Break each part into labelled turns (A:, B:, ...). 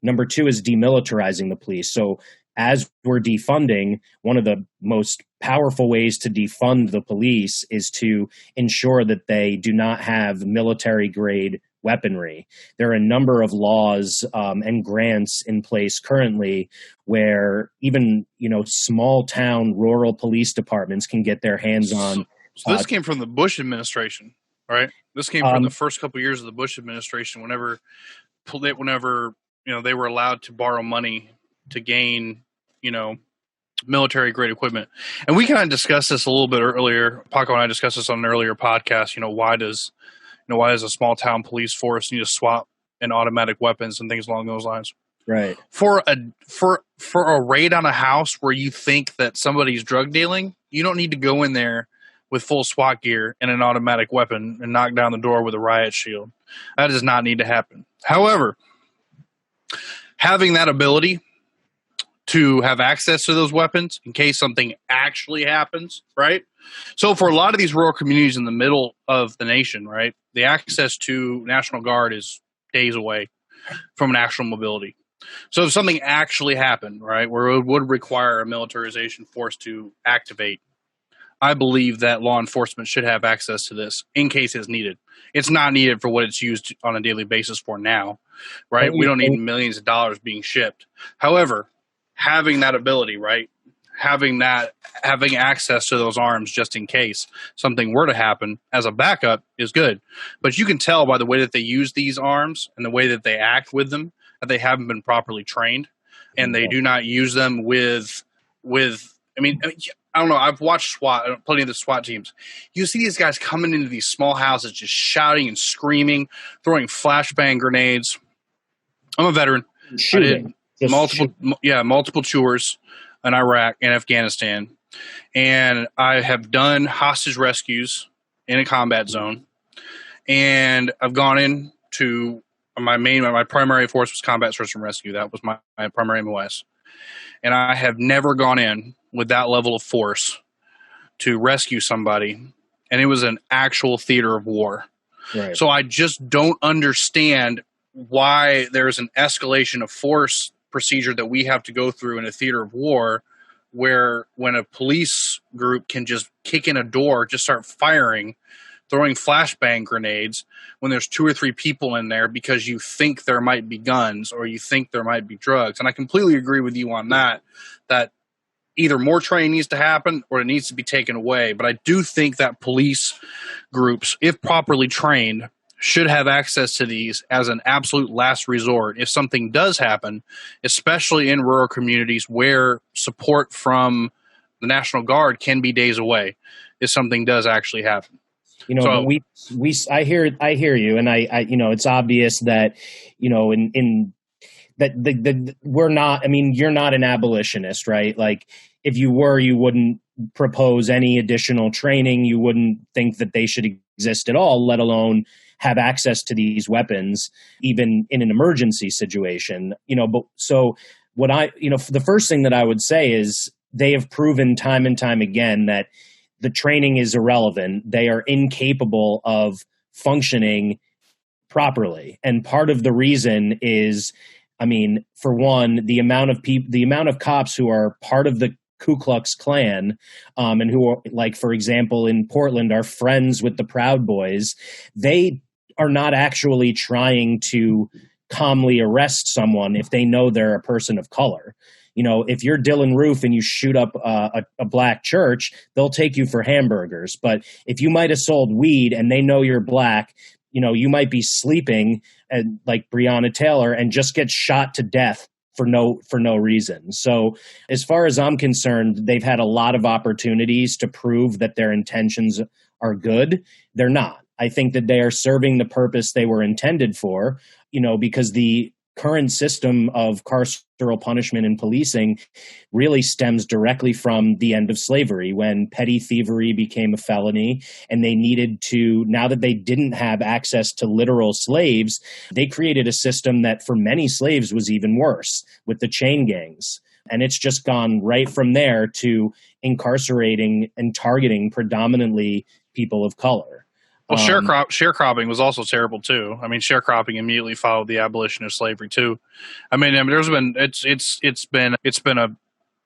A: Number two is demilitarizing the police. So as we're defunding, one of the most powerful ways to defund the police is to ensure that they do not have military grade weaponry. There are a number of laws and grants in place currently where even, small town rural police departments can get their hands on.
B: So this came from the Bush administration, right? This came from the first couple of years of the Bush administration. Whenever they were allowed to borrow money to gain military grade equipment. And we kind of discussed this a little bit earlier. Paco and I discussed this on an earlier podcast. Why does a small town police force need to swap in automatic weapons and things along those lines?
A: Right.
B: For a raid on a house where you think that somebody's drug dealing, you don't need to go in there with full SWAT gear and an automatic weapon and knock down the door with a riot shield. That does not need to happen. However, having that ability to have access to those weapons in case something actually happens, right? So for a lot of these rural communities in the middle of the nation, right, the access to National Guard is days away from an actual mobility. So if something actually happened, right, where it would require a militarization force to activate, I believe that law enforcement should have access to this in case it's needed. It's not needed for what it's used on a daily basis for now, right? We don't need millions of dollars being shipped. However, having that ability, right? Having access to those arms just in case something were to happen as a backup is good. But you can tell by the way that they use these arms and the way that they act with them that they haven't been properly trained, and they do not use them with. I don't know. I've watched SWAT, plenty of the SWAT teams. You see these guys coming into these small houses, just shouting and screaming, throwing flashbang grenades. I'm a veteran.
A: Shooting.
B: I did multiple tours in Iraq and Afghanistan, and I have done hostage rescues in a combat zone, and I've gone into my primary force was combat search and rescue. That was my primary MOS, and I have never gone in with that level of force to rescue somebody, and it was an actual theater of war.
A: Right.
B: So I just don't understand why there's an escalation of force procedure that we have to go through in a theater of war, where when a police group can just kick in a door, just start firing, throwing flashbang grenades when there's 2 or 3 people in there because you think there might be guns or you think there might be drugs. And I completely agree with you on that either more training needs to happen or it needs to be taken away. But I do think that police groups, if properly trained, should have access to these as an absolute last resort if something does happen, especially in rural communities where support from the National Guard can be days away if something does actually happen.
A: I hear you, and I it's obvious that we're not. I mean, you're not an abolitionist, right? Like, if you were, you wouldn't propose any additional training. You wouldn't think that they should exist at all, let alone have access to these weapons, even in an emergency situation. But so what the first thing that I would say is they have proven time and time again that the training is irrelevant. They are incapable of functioning properly. And part of the reason is, for one, the amount of cops who are part of the Ku Klux Klan, and who are, like, for example, in Portland, are friends with the Proud Boys, they are not actually trying to calmly arrest someone if they know they're a person of color. If you're Dylan Roof and you shoot up a black church, they'll take you for hamburgers. But if you might have sold weed and they know you're black, you might be sleeping like Breonna Taylor and just get shot to death for no reason. So as far as I'm concerned, they've had a lot of opportunities to prove that their intentions are good. They're not. I think that they are serving the purpose they were intended for, because the current system of carceral punishment and policing really stems directly from the end of slavery, when petty thievery became a felony, and they needed to, now that they didn't have access to literal slaves, they created a system that for many slaves was even worse, with the chain gangs. And it's just gone right from there to incarcerating and targeting predominantly people of color.
B: Well, sharecropping was also terrible too. I mean, sharecropping immediately followed the abolition of slavery too. I mean, there's been it's been a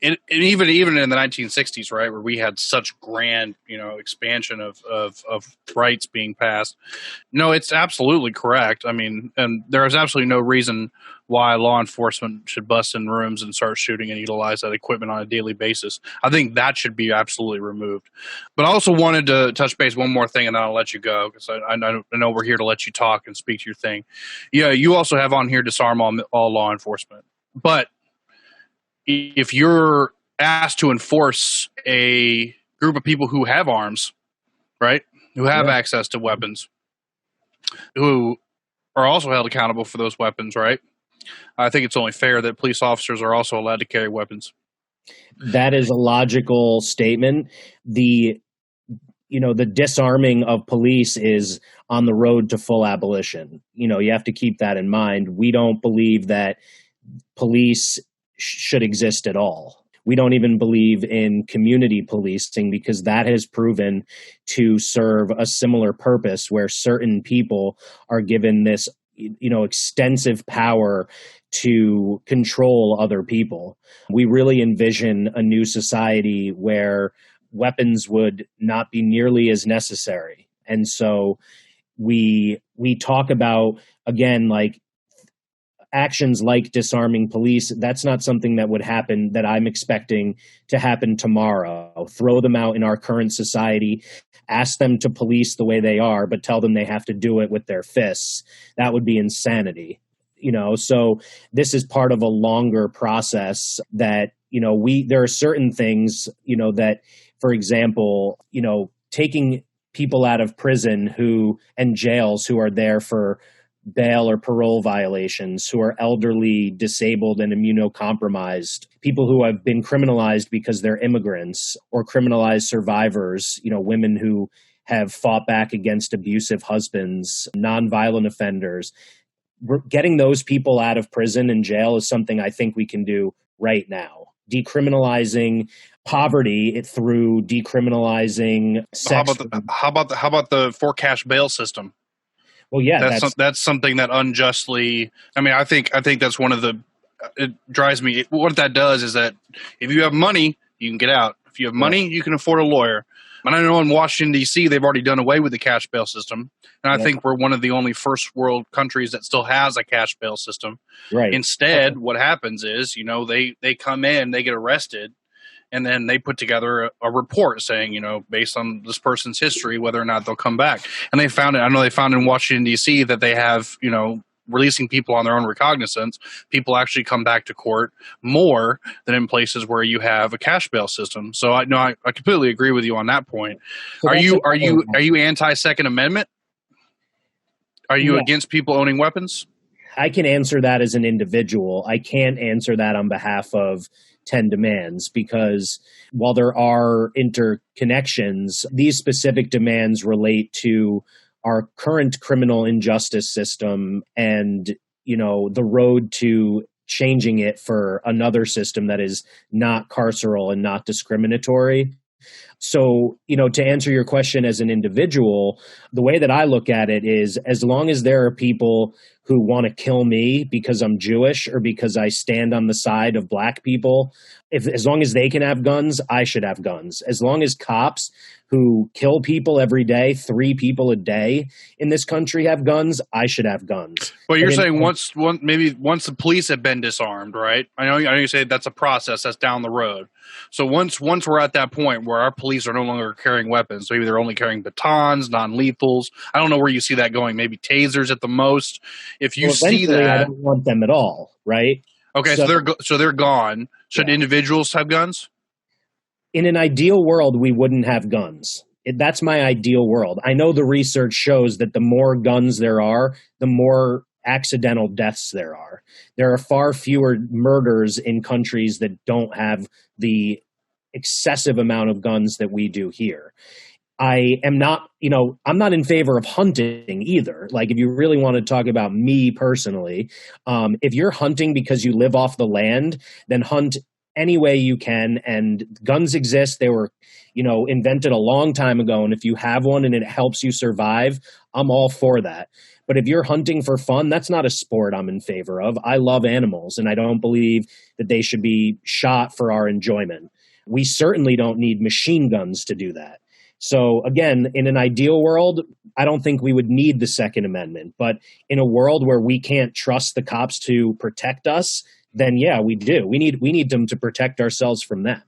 B: even in the 1960s, right, where we had such grand, expansion of rights being passed. No, it's absolutely correct. I mean, and there is absolutely no reason why law enforcement should bust in rooms and start shooting and utilize that equipment on a daily basis. I think that should be absolutely removed. But I also wanted to touch base one more thing, and then I'll let you go, because I know we're here to let you talk and speak to your thing. Yeah, you also have on here disarm all law enforcement. But if you're asked to enforce a group of people who have arms, right, who have access to weapons, who are also held accountable for those weapons, right? I think it's only fair that police officers are also allowed to carry weapons.
A: That is a logical statement. The disarming of police is on the road to full abolition. You have to keep that in mind. We don't believe that police should exist at all. We don't even believe in community policing, because that has proven to serve a similar purpose, where certain people are given this extensive power to control other people. We really envision a new society where weapons would not be nearly as necessary. And so we talk about, again, like, actions like disarming police. That's not something that would happen, that I'm expecting to happen tomorrow. Throw them out in our current society, ask them to police the way they are, but tell them they have to do it with their fists. That would be insanity. So this is part of a longer process that, there are certain things, that, for example, taking people out of prison and jails who are there for bail or parole violations, who are elderly, disabled, and immunocompromised, people who have been criminalized because they're immigrants, or criminalized survivors, women who have fought back against abusive husbands, nonviolent offenders. Getting those people out of prison and jail is something I think we can do right now. Decriminalizing poverty through decriminalizing sex.
B: How about the for cash bail system?
A: Well, yeah,
B: that's something that unjustly. I mean, I think that's one of the. It drives me. What that does is that if you have money, you can get out. If you have money, you can afford a lawyer. And I know in Washington, D.C., they've already done away with the cash bail system. And I think we're one of the only first world countries that still has a cash bail system.
A: Right.
B: Instead, what happens is, they come in, they get arrested, and then they put together a report saying, based on this person's history, whether or not they'll come back. And they found in Washington, D.C. that they have, releasing people on their own recognizance, people actually come back to court more than in places where you have a cash bail system. So I completely agree with you on that point. So are you anti-Second Amendment? Are you against people owning weapons?
A: I can answer that as an individual. I can't answer that on behalf of 10 demands, because while there are interconnections, these specific demands relate to our current criminal injustice system and, the road to changing it for another system that is not carceral and not discriminatory. So, to answer your question as an individual, the way that I look at it is, as long as there are people who want to kill me because I'm Jewish or because I stand on the side of black people, as long as they can have guns, I should have guns. As long as cops who kill people every day, 3 people a day in this country have guns, I should have guns.
B: Well, you're saying once the police have been disarmed, right? I know you say that's a process, that's down the road. So once we're at that point where our police are no longer carrying weapons, maybe they're only carrying batons, non-lethals. I don't know where you see that going. Maybe tasers at the most. If you see that,
A: I don't want them at all, right?
B: Okay, so they're gone. Should individuals have guns?
A: In an ideal world, we wouldn't have guns. That's my ideal world. I know the research shows that the more guns there are, the more accidental deaths there are. There are far fewer murders in countries that don't have the excessive amount of guns that we do here. I am not, I'm not in favor of hunting either. Like, if you really want to talk about me personally, if you're hunting because you live off the land, then hunt any way you can. And guns exist. They were, invented a long time ago. And if you have one and it helps you survive, I'm all for that. But if you're hunting for fun, that's not a sport I'm in favor of. I love animals, and I don't believe that they should be shot for our enjoyment. We certainly don't need machine guns to do that. So again, in an ideal world, I don't think we would need the Second Amendment. But in a world where we can't trust the cops to protect us, then yeah, we do. We need them to protect ourselves from them.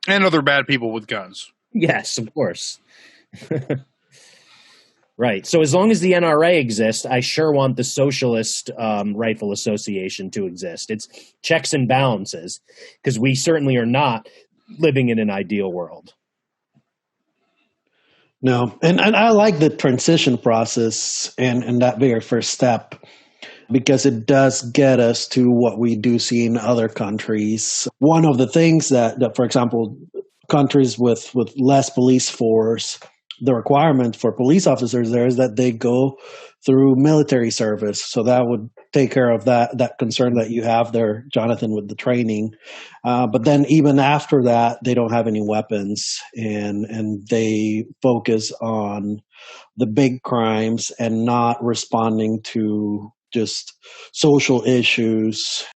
B: And other bad people with guns.
A: Yes, of course. Right. So as long as the NRA exists, I sure want the Socialist Rifle Association to exist. It's checks and balances, because we certainly are not living in an ideal world.
C: No. And I like the transition process and that very first step, because it does get us to what we do see in other countries. One of the things that for example, countries with less police force, the requirement for police officers there is that they go through military service. So that would take care of that concern that you have there, Jonathan, with the training. But then even after that, they don't have any weapons, and they focus on the big crimes and not responding to just social issues